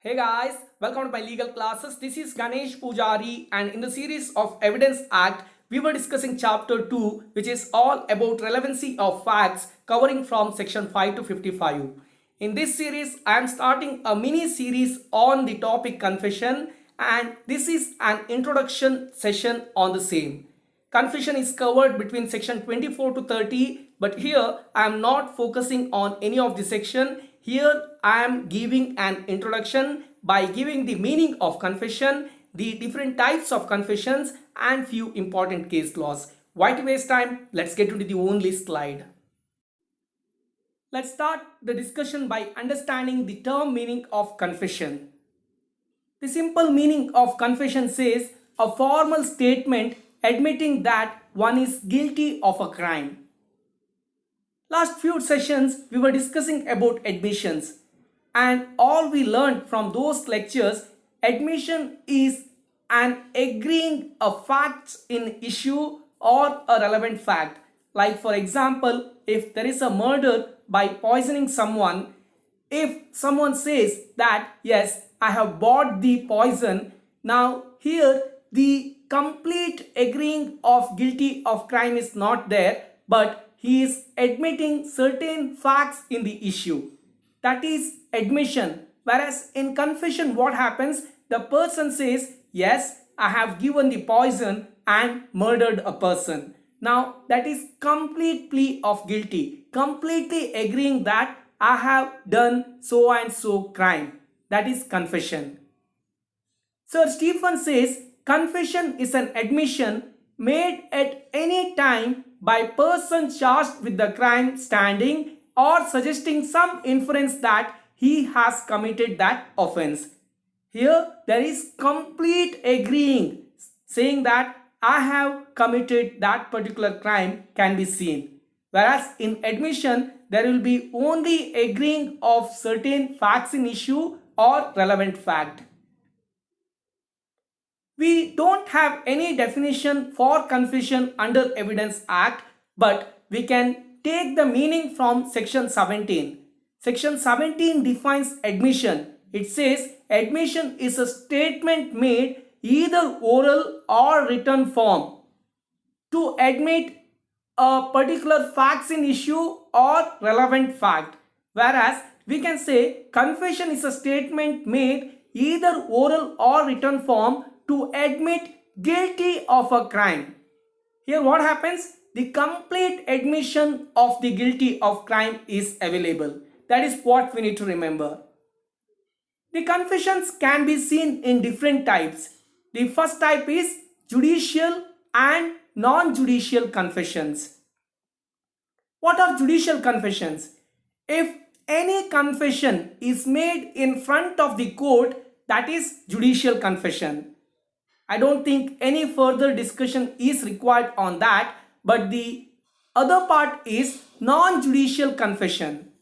Hey guys, welcome to my legal classes. This is Ganesh Pujari, and in the series of Evidence Act, we were discussing chapter 2, which is all about relevancy of facts, covering from section 5 to 55. In this series, I am starting a mini series on the topic confession, and this is an introduction session on the same. Confession is covered between section 24 to 30, but here I am not focusing on any of the section. Here I am giving an introduction by giving the meaning of confession, the different types of confessions, and few important case laws. Why to waste time? Let's get into the only slide. Let's start the discussion by understanding the term meaning of confession. The simple meaning of confession says a formal statement admitting that one is guilty of a crime. Last few sessions we were discussing about admissions, and all we learned from those lectures, admission is an agreeing a facts in issue or a relevant fact. Like for example, if there is a murder by poisoning someone, if someone says that yes, I have bought the poison, now here the complete agreeing of guilty of crime is not there, but he is admitting certain facts in the issue. That is admission. Whereas in confession, what happens? The person says, yes, I have given the poison and murdered a person. Now that is complete plea of guilty, completely agreeing that I have done so and so crime. That is confession. Sir Stephen says confession is an admission made at any time by person charged with the crime standing or suggesting some inference that he has committed that offense. Here there is complete agreeing, saying that I have committed that particular crime can be seen. Whereas in admission there will be only agreeing of certain facts in issue or relevant fact. We don't have any definition for confession under Evidence Act, but we can take the meaning from section 17. Section 17 defines admission. It says admission is a statement made either oral or written form to admit a particular facts in issue or relevant fact. Whereas we can say confession is a statement made either oral or written form to admit guilty of a crime. Here what happens? The complete admission of the guilty of crime is available. That is what we need to remember. The confessions can be seen in different types. The first type is judicial and non-judicial confessions. What are judicial confessions? If any confession is made in front of the court, that is judicial confession. I don't think any further discussion is required on that, but the other part is non-judicial confession.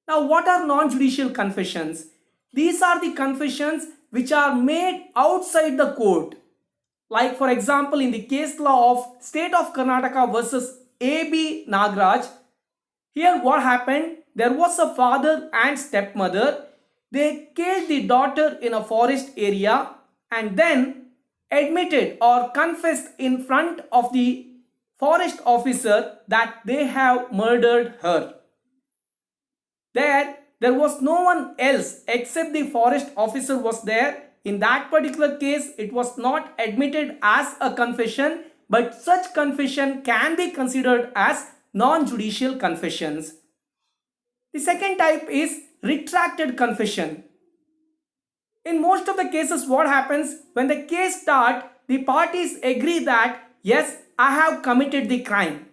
Now, what are non-judicial confessions? These are the confessions which are made outside the court. Like for example, in the case law of State of Karnataka versus A.B. Nagraj, here what happened? There was a father and stepmother. They killed the daughter in a forest area and then admitted or confessed in front of the forest officer that they have murdered her. There was no one else except the forest officer was there. In that particular case, it was not admitted as a confession, but such confession can be considered as non-judicial confessions. The second type is retracted confession. In most of the cases, what happens when the case starts, the parties agree that yes, I have committed the crime.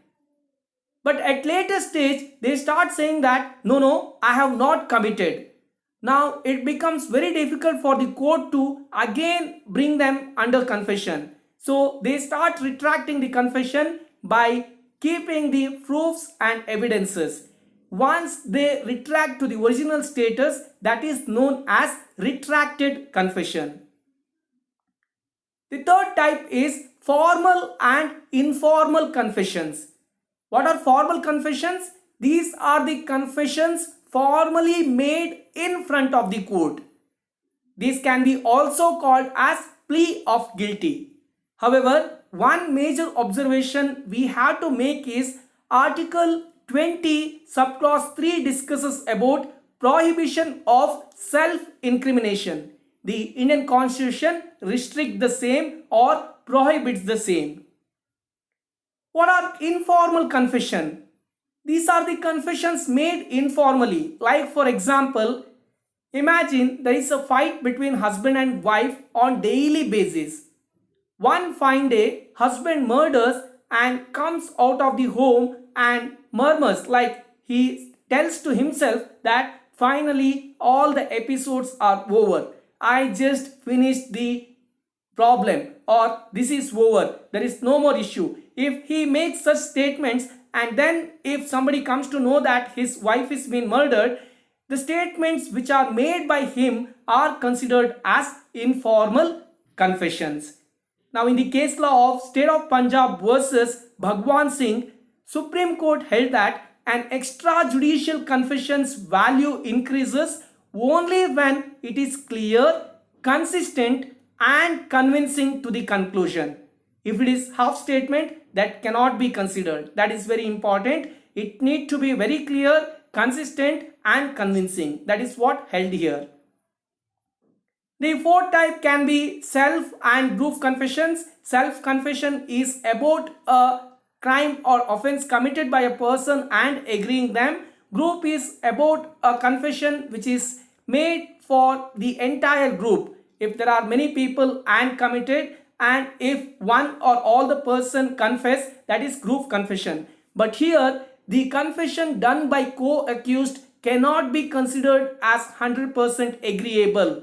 But at later stage, they start saying that no, I have not committed. Now it becomes very difficult for the court to again bring them under confession. So they start retracting the confession by keeping the proofs and evidences. Once they retract to the original status, that is known as retracted confession. The third type is formal and informal confessions. What are formal confessions? These are the confessions formally made in front of the court. This can be also called as plea of guilty. However, one major observation we have to make is Article 20 subclause 3 discusses about prohibition of self-incrimination. The Indian Constitution restricts the same or prohibits the same. What are informal confession? These are the confessions made informally. Like for example, imagine there is a fight between husband and wife on daily basis. One fine day, husband murders and comes out of the home and murmurs, like he tells to himself that finally all the episodes are over. I just finished the problem, or this is over, there is no more issue. If he makes such statements and then if somebody comes to know that his wife is being murdered, the statements which are made by him are considered as informal confessions. Now in the case law of State of Punjab versus Bhagwan Singh, Supreme Court held that an extrajudicial confession's value increases only when it is clear, consistent and convincing to the conclusion. If it is half statement, that cannot be considered. That is very important. It need to be very clear, consistent and convincing. That is what held here. The fourth type can be self and group confessions. Self confession is about a crime or offense committed by a person and agreeing them. Group is about a confession which is made for the entire group. If there are many people and committed, and if one or all the person confess, that is group confession. But here the confession done by co-accused cannot be considered as 100% agreeable,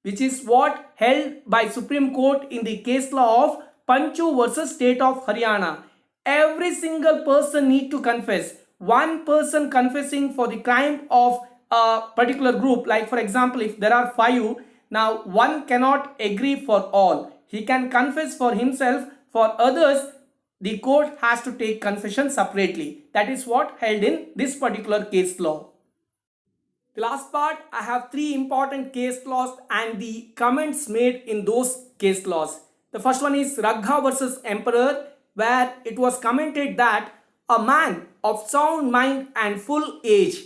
which is what held by Supreme Court in the case law of Panchu versus State of Haryana. Every single person need to confess. One person confessing for the crime of a particular group, like for example if there are 5, now one cannot agree for all. He can confess for himself, for others the court has to take confession separately. That is what held in this particular case law. The last part, I have 3 important case laws and the comments made in those case laws. The first one is Ragha versus Emperor, where it was commented that a man of sound mind and full age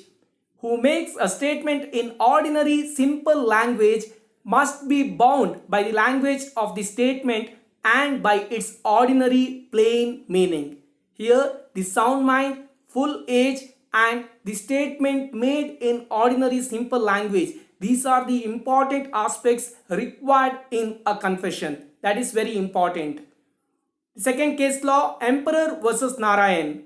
who makes a statement in ordinary simple language must be bound by the language of the statement and by its ordinary plain meaning. Here the sound mind, full age and the statement made in ordinary simple language, these are the important aspects required in a confession. That is very important. The second case law, Emperor versus Narayan.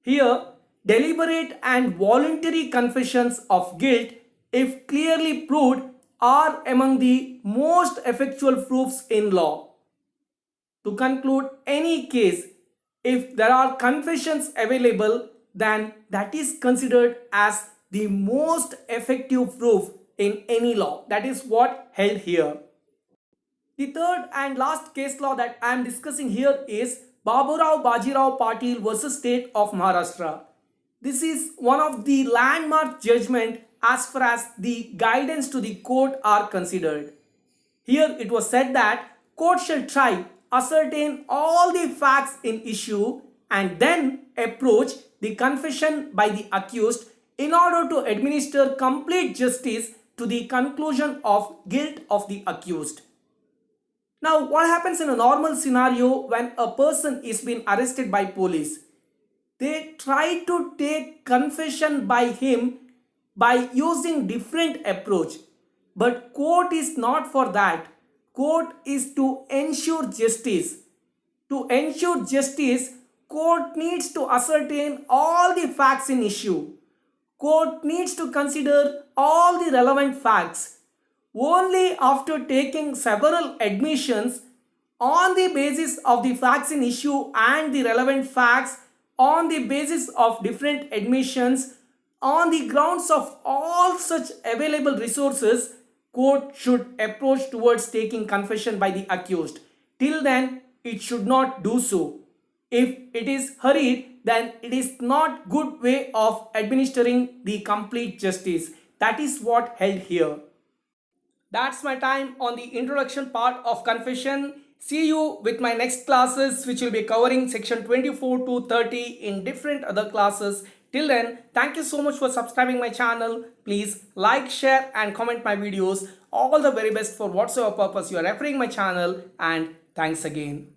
Here deliberate and voluntary confessions of guilt, if clearly proved, are among the most effectual proofs in law. To conclude any case, if there are confessions available, then that is considered as the most effective proof in any law. That is what held here. The third and last case law that I am discussing here is Baburao Bajirao Patil versus State of Maharashtra. This is one of the landmark judgment as far as the guidance to the court are considered. Here it was said that court shall try, ascertain all the facts in issue and then approach the confession by the accused in order to administer complete justice to the conclusion of guilt of the accused. Now what happens in a normal scenario when a person is being arrested by police? They try to take confession by him by using different approach. But court is not for that. Court is to ensure justice. To ensure justice, court needs to ascertain all the facts in issue. Court needs to consider all the relevant facts. Only after taking several admissions on the basis of the facts in issue and the relevant facts, on the basis of different admissions, on the grounds of all such available resources, court should approach towards taking confession by the accused. Till then, it should not do so. If it is hurried, then it is not good way of administering the complete justice. That is what held here. That's my time on the introduction part of confession. See you with my next classes, which will be covering section 24 to 30 in different other classes. Till then, thank you so much for subscribing my channel. Please like, share and comment my videos. All the very best for whatsoever purpose you are referring my channel, and thanks again.